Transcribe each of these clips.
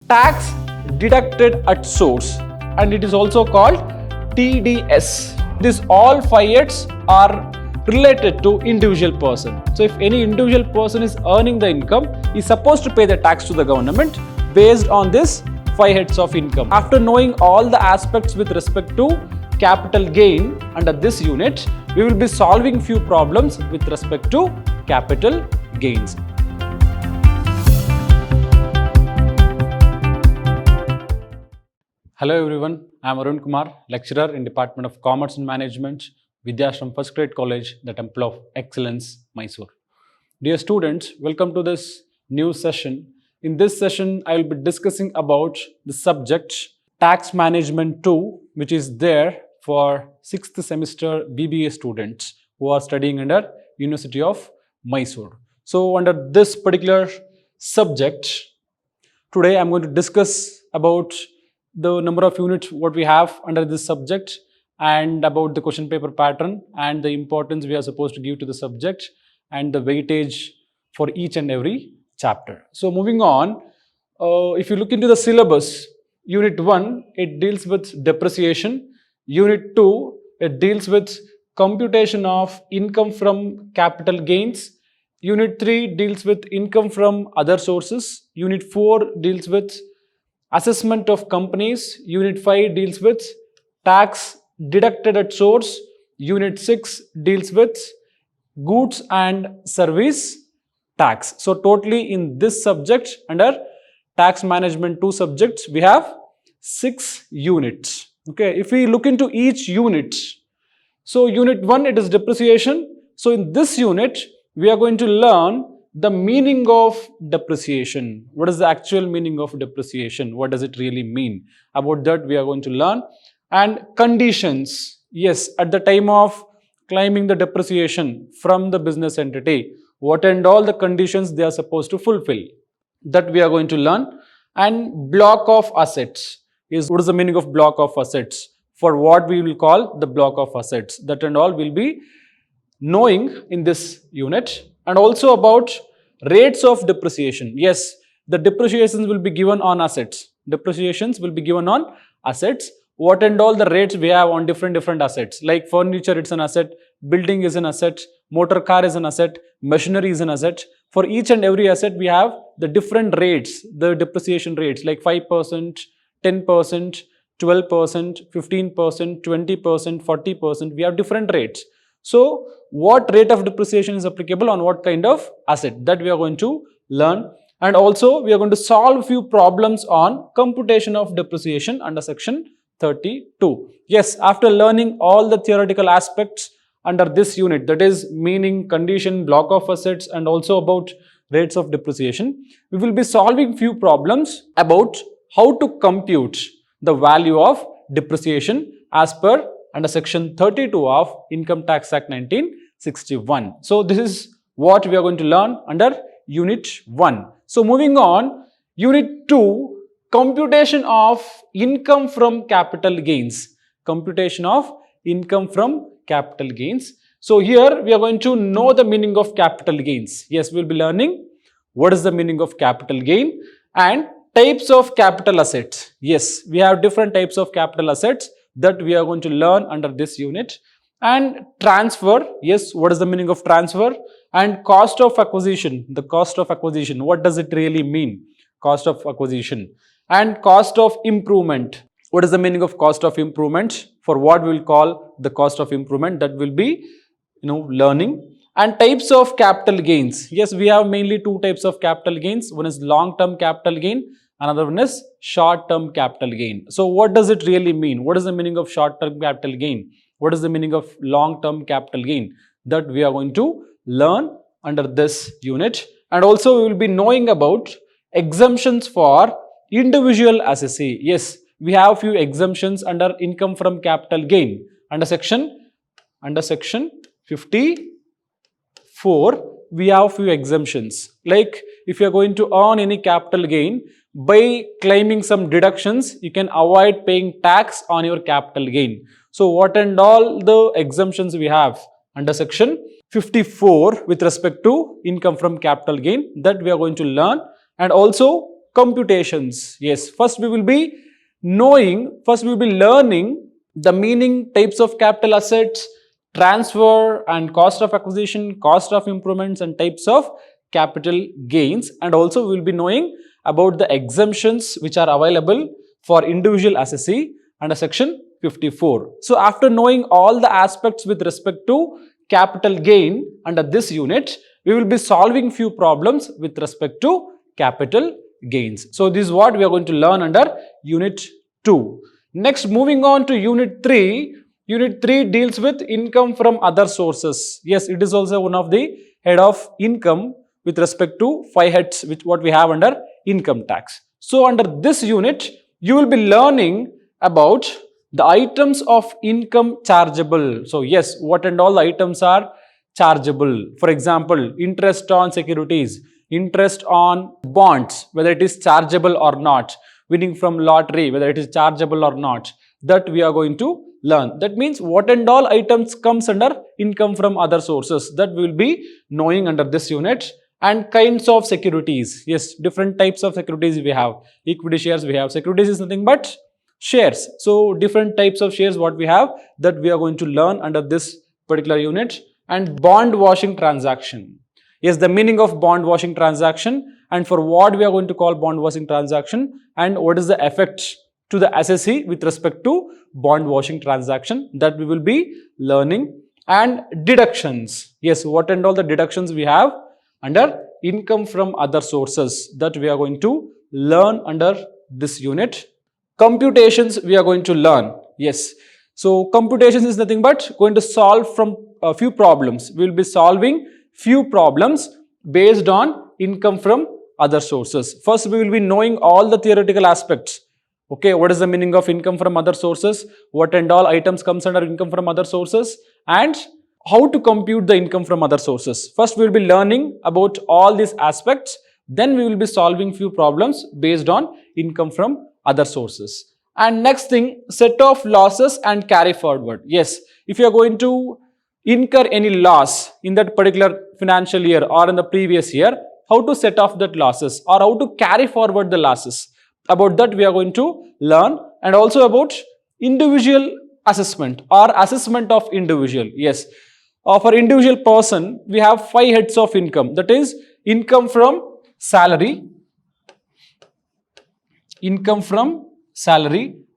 tax deducted at source, and it is also called TDS. These all 5 heads are related to individual person. So if any individual person is earning the income, he is supposed to pay the tax to the government based on this 5 heads of income. After knowing all the aspects with respect to capital gain under this unit, we will be solving few problems with respect to capital gains. Hello everyone, I am Arun Kumar, lecturer in Department of Commerce and Management, Vidhyaashram First Grade College, the Temple of Excellence, Mysuru. Dear students, welcome to this new session. In this session, I will be discussing about the subject Tax Management 2, which is there for 6th semester B.B.A students who are studying under University of Mysuru. So under this particular subject, today I am going to discuss about the number of units what we have under this subject, and about the question paper pattern and the importance we are supposed to give to the subject and the weightage for each and every chapter. So moving on, if you look into the syllabus, Unit 1, it deals with depreciation. Unit 2, it deals with computation of income from capital gains. Unit 3 deals with income from other sources. Unit 4 deals with assessment of companies. Unit 5 deals with tax deducted at source. Unit 6 deals with goods and service tax. So totally in this subject under tax management 2 subjects, we have 6 units. Okay, if we look into each unit, so unit 1, it is depreciation. So in this unit, we are going to learn the meaning of depreciation. What is the actual meaning of depreciation? What does it really mean? About that we are going to learn. And conditions, yes, at the time of claiming the depreciation from the business entity, what and all the conditions they are supposed to fulfill, that we are going to learn. And block of assets is, what is the meaning of block of assets? For what we will call the block of assets, that and all will be knowing in this unit. And also about rates of depreciation. Yes, the depreciations will be given on assets. Depreciations will be given on assets. What and all the rates we have on different assets, like furniture, it's an asset, building is an asset, motor car is an asset, machinery is an asset. For each and every asset, we have the different rates, the depreciation rates, like 5%, 10%, 12%, 15%, 20%, 40%. We have different rates. So what rate of depreciation is applicable on what kind of asset, that we are going to learn. And also we are going to solve few problems on computation of depreciation under section 32. Yes, after learning all the theoretical aspects under this unit, that is meaning, condition, block of assets, and also about rates of depreciation, we will be solving few problems about how to compute the value of depreciation as per under section 32 of Income Tax Act 1961. So this is what we are going to learn under unit 1. So moving on, unit 2, computation of income from capital gains. Computation of income from capital gains. So here we are going to know the meaning of capital gains. Yes, we will be learning what is the meaning of capital gain and types of capital assets. Yes, we have different types of capital assets that we are going to learn under this unit. And transfer, yes, what is the meaning of transfer? And cost of acquisition, the cost of acquisition, what does it really mean? Cost of acquisition. And cost of improvement, what is the meaning of cost of improvement? For what we will call the cost of improvement, that will be learning. And types of capital gains, yes, we have mainly 2 types of capital gains. One is long-term capital gain, another one is short-term capital gain. So what does it really mean? What is the meaning of short-term capital gain? What is the meaning of long-term capital gain? That we are going to learn under this unit. And also we will be knowing about exemptions for individual assessee. Yes, we have few exemptions under income from capital gain. Under section 54, we have few exemptions. Like if you are going to earn any capital gain, by claiming some deductions, you can avoid paying tax on your capital gain. So what and all the exemptions we have under section 54 with respect to income from capital gain, that we are going to learn. And also computations. Yes, first we will be learning the meaning, types of capital assets, transfer and cost of acquisition, cost of improvements, and types of capital gains. And also we will be knowing about the exemptions which are available for individual assessee under section 54. So after knowing all the aspects with respect to capital gain under this unit, we will be solving few problems with respect to capital gains. So this is what we are going to learn under unit 2. Next, moving on to unit 3. Unit 3 deals with income from other sources. Yes, it is also one of the head of income with respect to 5 heads which what we have under income tax. So under this unit, you will be learning about the items of income chargeable. So yes, what and all the items are chargeable. For example, interest on securities, interest on bonds, whether it is chargeable or not, winning from lottery, whether it is chargeable or not, that we are going to learn. That means what and all items comes under income from other sources, that we will be knowing under this unit. And kinds of securities. Yes, different types of securities we have. Equity shares we have. Securities is nothing but shares. So different types of shares what we have, that we are going to learn under this particular unit. And bond washing transaction. Yes, the meaning of bond washing transaction, and for what we are going to call bond washing transaction, and what is the effect to the assessee with respect to bond washing transaction, that we will be learning. And deductions. Yes, what and all the deductions we have under income from other sources, that we are going to learn under this unit. Computations we are going to learn. Yes, so computations is nothing but going to solve from a few problems. We will be solving few problems based on income from other sources. First, we will be knowing all the theoretical aspects. Okay, what is the meaning of income from other sources? What and all items comes under income from other sources? And how to compute the income from other sources. First, we will be learning about all these aspects. Then we will be solving few problems based on income from other sources. And next thing, set off losses and carry forward. Yes, if you are going to incur any loss in that particular financial year or in the previous year, how to set off that losses or how to carry forward the losses. About that we are going to learn. And also about individual assessment or assessment of individual. Yes. For individual person, we have 5 heads of income. That is income from salary,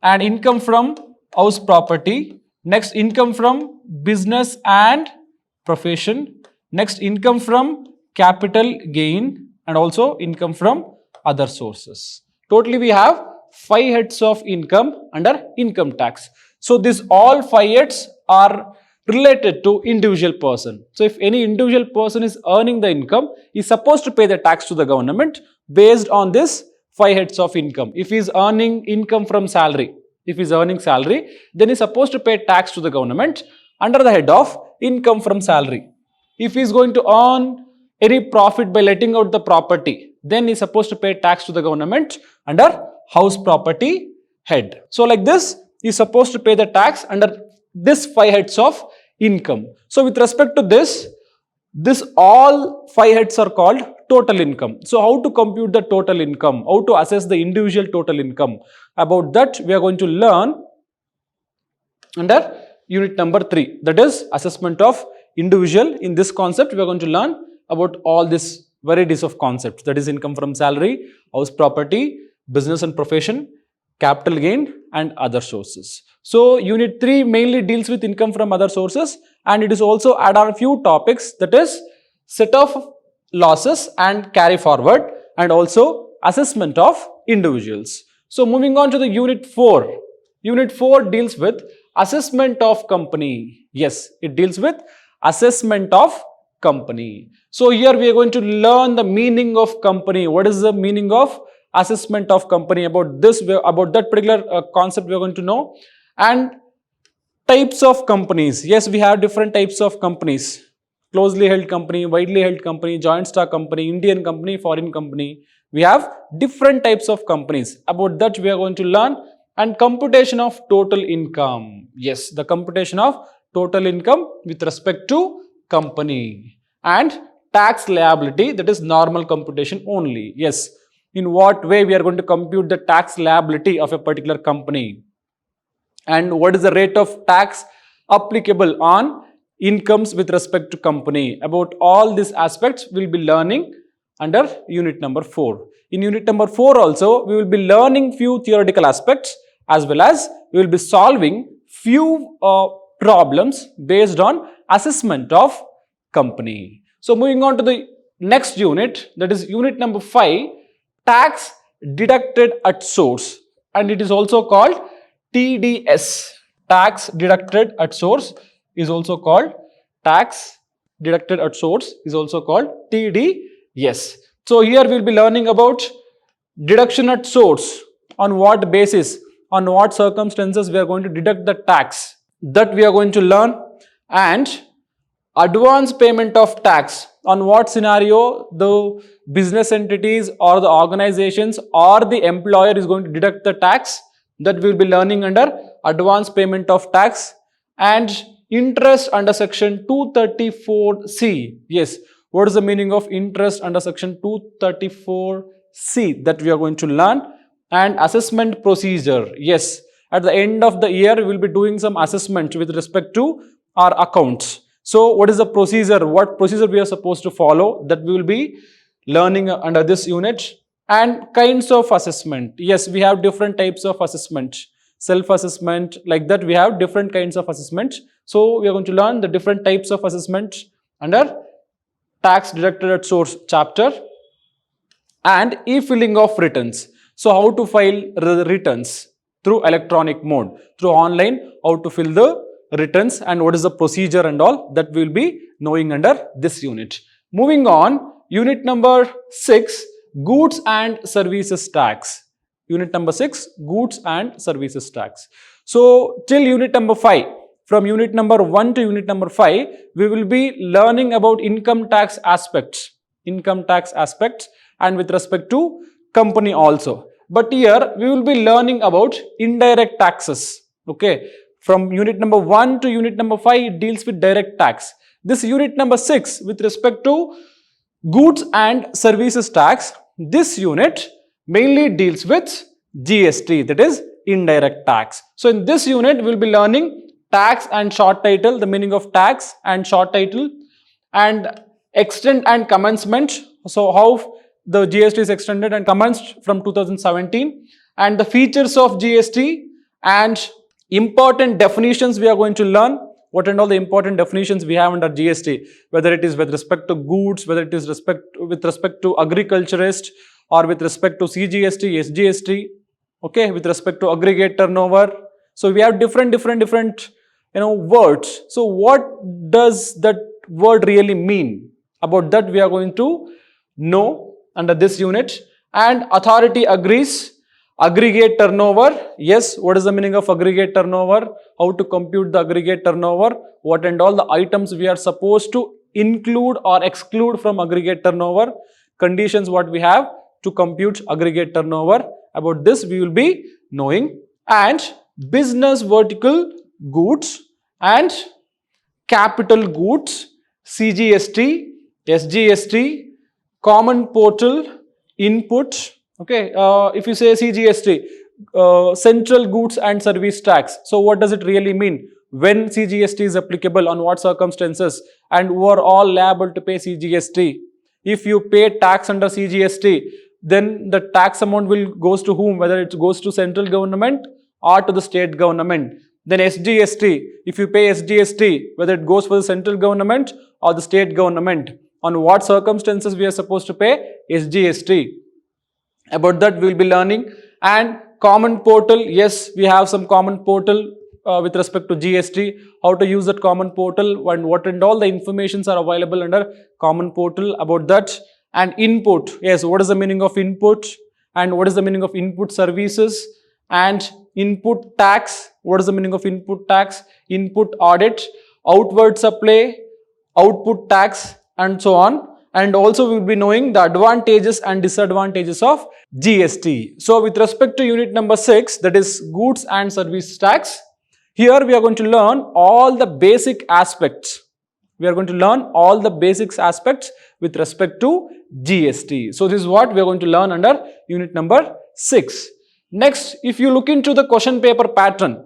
and income from house property. Next, income from business and profession. Next, income from capital gain, and also income from other sources. Totally, we have 5 heads of income under income tax. So, these all 5 heads are related to individual person. So, if any individual person is earning the income, he is supposed to pay the tax to the government based on this 5 heads of income. If he is earning income from salary, then he is supposed to pay tax to the government under the head of income from salary. If he is going to earn any profit by letting out the property, then he is supposed to pay tax to the government under house property head. So, like this, he is supposed to pay the tax under this 5 heads of income. So, with respect to this all 5 heads are called total income. So, how to compute the total income, how to assess the individual total income, about that we are going to learn under unit number 3, that is assessment of individual. In this concept, we are going to learn about all these varieties of concepts, that is income from salary, house property, business and profession, capital gain, and other sources. So, unit 3 mainly deals with income from other sources, and it is also add on a few topics, that is set off losses and carry forward, and also assessment of individuals. So, moving on to the unit 4. Unit 4 deals with assessment of company. Yes, it deals with assessment of company. So, here we are going to learn the meaning of company. What is the meaning of assessment of company? About that particular concept we are going to know. And types of companies. Yes, we have different types of companies. Closely held company, widely held company, joint stock company, Indian company, foreign company. We have different types of companies. About that we are going to learn. And computation of total income. Yes, the computation of total income with respect to company. And tax liability, that is normal computation only. Yes, in what way we are going to compute the tax liability of a particular company, and what is the rate of tax applicable on incomes with respect to company. About all these aspects we will be learning under unit number 4. In unit number 4 also we will be learning few theoretical aspects, as well as we will be solving few problems based on assessment of company. So moving on to the next unit, that is unit number 5, tax deducted at source, and it is also called TDS. Tax deducted at source is also called TDS. So here we will be learning about deduction at source, on what basis, on what circumstances we are going to deduct the tax, that we are going to learn, and advance payment of tax, on what scenario the business entities or the organizations or the employer is going to deduct the tax, that we will be learning under advance payment of tax, and interest under section 234C. Yes, what is the meaning of interest under section 234C, that we are going to learn, and assessment procedure. Yes, at the end of the year we will be doing some assessment with respect to our accounts. So what is the procedure, what procedure we are supposed to follow, that we will be learning under this unit. And kinds of assessment. Yes, we have different types of assessment, self-assessment, like that we have different kinds of assessment. So we are going to learn the different types of assessment under tax deducted at source chapter. And e-filling of returns. So how to file the returns through electronic mode, through online, how to fill the returns and what is the procedure and all, that we will be knowing under this unit. Moving on, unit number 6, goods and services tax. Unit number 6, goods and services tax. So till unit number 5, from unit number 1 to unit number 5, we will be learning about income tax aspects, and with respect to company also. But here we will be learning about indirect taxes. Okay, from unit number 1 to unit number 5, it deals with direct tax. This unit number 6, with respect to goods and services tax, this unit mainly deals with GST, that is indirect tax. So in this unit we will be learning tax and short title, the meaning of tax and short title, and extent and commencement. So how the GST is extended and commenced from 2017, and the features of GST, and important definitions we are going to learn. What and all the important definitions we have under GST, whether it is with respect to goods, whether it is with respect to agriculturist, or with respect to CGST, SGST, okay, with respect to aggregate turnover. So we have different words. So what does that word really mean? About that we are going to know under this unit. And authority agrees. Aggregate turnover, yes, what is the meaning of aggregate turnover, how to compute the aggregate turnover, what and all the items we are supposed to include or exclude from aggregate turnover, conditions what we have to compute aggregate turnover. About this we will be knowing. And business vertical goods and capital goods, CGST, SGST, common portal, input. Okay, if you say CGST, central goods and service tax. So what does it really mean? When CGST is applicable, on what circumstances, and who are all liable to pay CGST? If you pay tax under CGST, then the tax amount will goes to whom? Whether it goes to central government or to the state government. Then SGST, if you pay SGST, whether it goes for the central government or the state government. On what circumstances we are supposed to pay SGST? About that we will be learning. And common portal, yes, we have some common portal with respect to GST, how to use that common portal, and what and all the informations are available under common portal, about that. And input, yes, what is the meaning of input, and what is the meaning of input services, and input tax, what is the meaning of input tax, input audit, outward supply, output tax, and so on. And also we will be knowing the advantages and disadvantages of GST. So with respect to unit number 6, that is goods and service tax, here we are going to learn all the basic aspects We are going to learn all the basics aspects with respect to GST. So this is what we are going to learn under unit number 6. Next, if you look into the question paper pattern,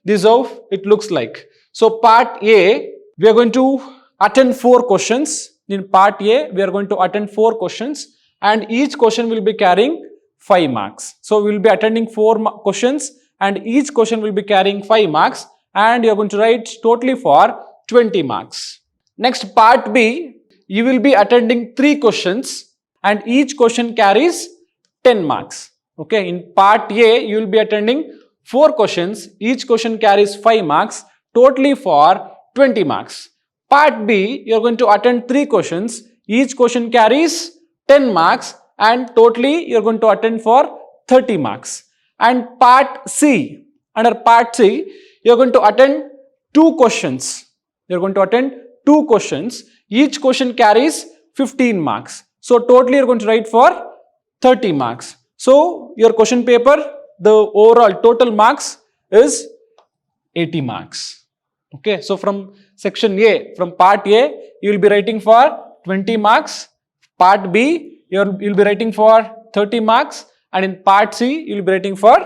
this is how it looks like. So part A, we are going to attend 4 questions. In part A, we are going to attend 4 questions and each question will be carrying 5 marks. So we will be attending 4 questions and each question will be carrying 5 marks and you are going to write totally for 20 marks. Next, part B, you will be attending 3 questions and each question carries 10 marks. Okay, in part A, you will be attending 4 questions, each question carries 5 marks, totally for 20 marks. Part B, you are going to attend 3 questions, each question carries 10 marks and totally you are going to attend for 30 marks. And part C, under part C, you are going to attend 2 questions. You are going to attend 2 questions, each question carries 15 marks. So totally you are going to write for 30 marks. So your question paper, the overall total marks is 80 marks. Okay, so from section A, from part A, you will be writing for 20 marks. Part B, you will be writing for 30 marks. And in part C, you will be writing for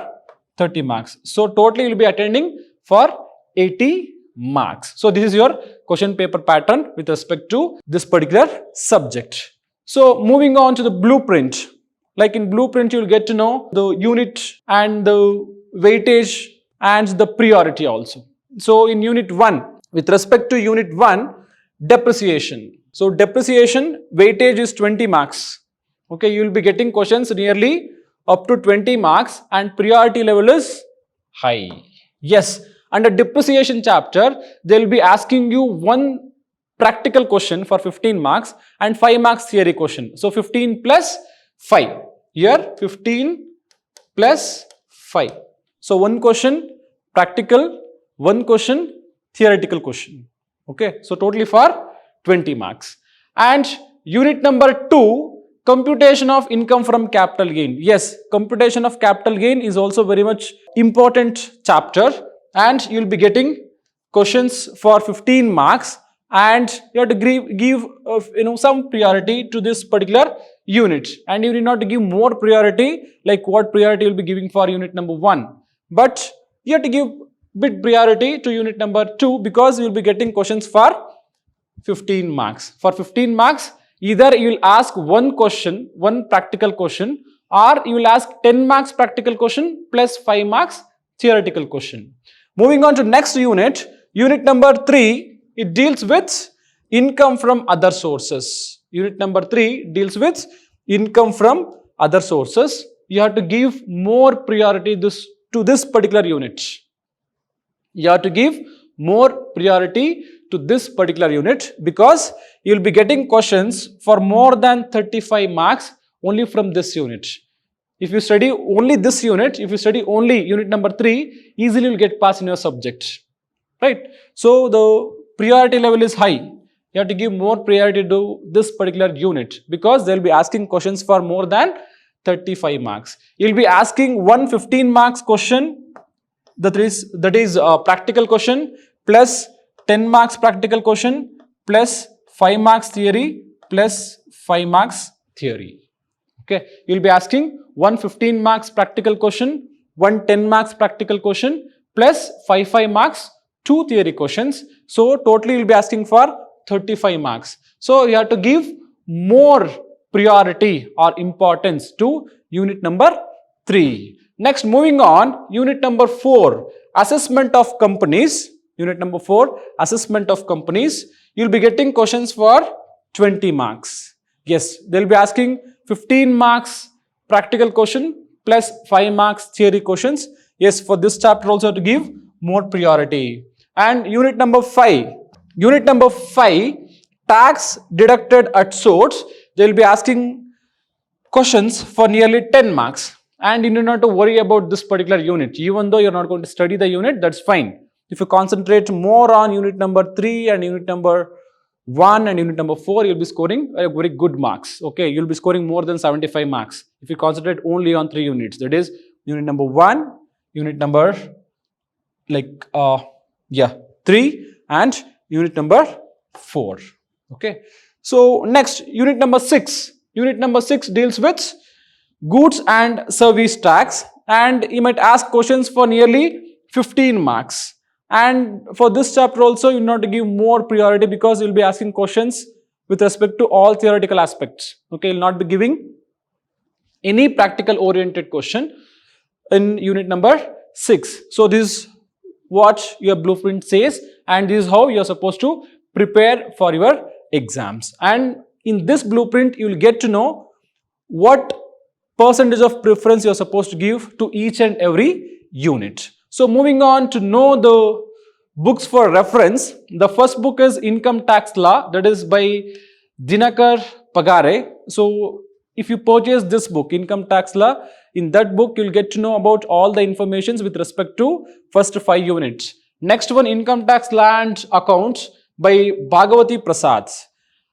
30 marks. So totally you will be attending for 80 marks. So this is your question paper pattern with respect to this particular subject. So moving on to the blueprint. Like in blueprint, you will get to know the unit and the weightage and the priority also. So in unit 1, with respect to unit 1, depreciation. So depreciation weightage is 20 marks. Okay, you will be getting questions nearly up to 20 marks and priority level is high. Yes, under depreciation chapter, they will be asking you one practical question for 15 marks and 5 marks theory question. So 15 plus 5. Here 15 plus 5. So one question practical, one question theoretical question. Okay, so totally for 20 marks. And unit number 2, computation of income from capital gain. Yes, computation of capital gain is also very much important chapter and you will be getting questions for 15 marks and you have to give some priority to this particular unit and you need not to give more priority like what priority you will be giving for unit number 1, but you have to give bit priority to unit number 2 because you will be getting questions for 15 marks. For 15 marks, either you will ask one question, one practical question, or you will ask 10 marks practical question plus 5 marks theoretical question. Moving on to next unit, unit number 3, it deals with income from other sources. Unit number 3 deals with income from other sources. You have to give more priority to this particular unit. You have to give more priority to this particular unit because you will be getting questions for more than 35 marks only from this unit. If you study only this unit, if you study only unit number 3, easily you will get passed in your subject. Right? So the priority level is high. You have to give more priority to this particular unit because they will be asking questions for more than 35 marks. You will be asking 115 marks question, that is a practical question plus 10 marks practical question plus 5 marks theory plus 5 marks theory. Okay, you will be asking 115 marks practical question, 110 marks practical question plus 5 marks 2 theory questions. So totally you will be asking for 35 marks. So you have to give more priority or importance to unit number 3. Next, moving on, unit number 4, assessment of companies. Unit number 4, assessment of companies. You will be getting questions for 20 marks. Yes, they will be asking 15 marks practical question plus 5 marks theory questions. Yes, for this chapter also to give more priority. And unit number 5. Unit number 5, tax deducted at source. They will be asking questions for nearly 10 marks. And you need not to worry about this particular unit. Even though you are not going to study the unit, that's fine. If you concentrate more on unit number 3 and unit number 1 and unit number 4, you'll be scoring very good marks. Okay, you'll be scoring more than 75 marks. If you concentrate only on 3 units, that is unit number 1, unit number 3 and unit number 4. Okay. So next, unit number 6. Unit number 6 deals with goods and service tax, and you might ask questions for nearly 15 marks. And for this chapter also, you need to give more priority because you will be asking questions with respect to all theoretical aspects. Okay, you will not be giving any practical oriented question in unit number 6. So this is what your blueprint says, and this is how you are supposed to prepare for your exams. And in this blueprint, you will get to know what percentage of preference you are supposed to give to each and every unit. So moving on to know the books for reference, the first book is Income Tax Law, that is by Dinakar Pagare. So if you purchase this book, Income Tax Law, in that book you will get to know about all the informations with respect to first 5 units. Next one, Income Tax Law and Accounts by Bhagavati Prasad.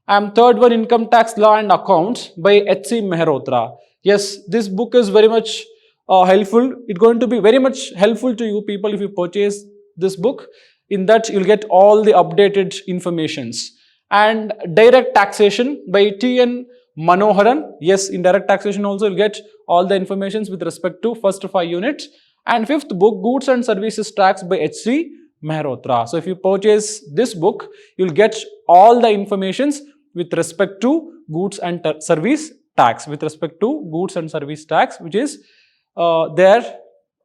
And third one, Income Tax Law and Accounts by H.C. Mehrotra. Yes, this book is very much helpful. It's going to be very much helpful to you people if you purchase this book. In that, you'll get all the updated informations. And Direct Taxation by T.N. Manoharan. Yes, in Direct Taxation also you'll get all the informations with respect to first 5 units. And fifth book, Goods and Services Tax by H.C. Mehrotra. So if you purchase this book, you'll get all the informations with respect to goods and service tax, which is there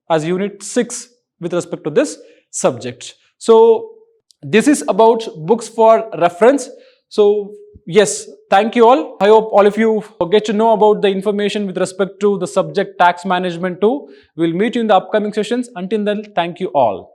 as unit 6 with respect to this subject. So this is about books for reference. So yes, thank you all. I hope all of you get to know about the information with respect to the subject tax management too. We'll meet you in the upcoming sessions. Until then, thank you all.